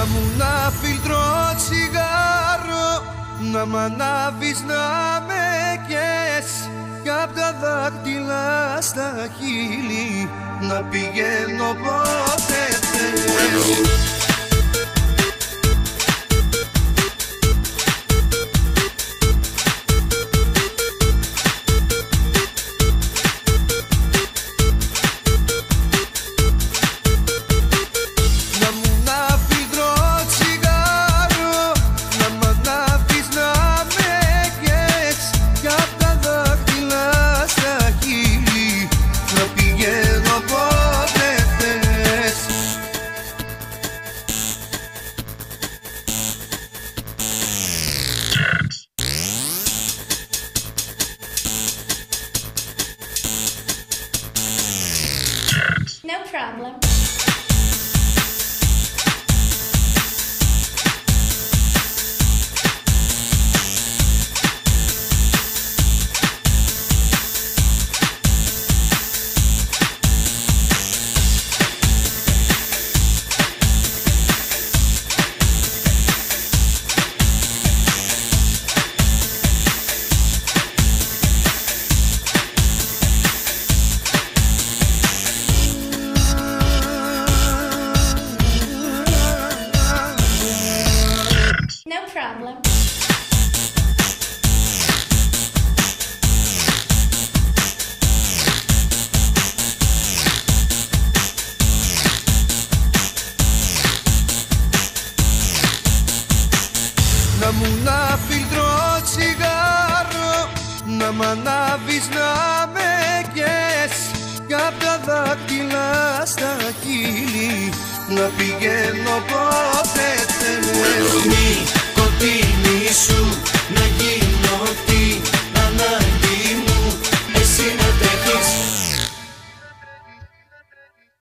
μου ένα φίλτρο τσιγάρο, να μ' ανάβεις να με καις, κι απ' τα δάχτυλα στα χείλη να πηγαίνω πότε θες. No problem. No problem. Να μου ένα φίλτρο τσιγάρο, να μ' ανάβεις να με καις, κι απ' τα δάχτυλα στα χείλη να πηγαίνω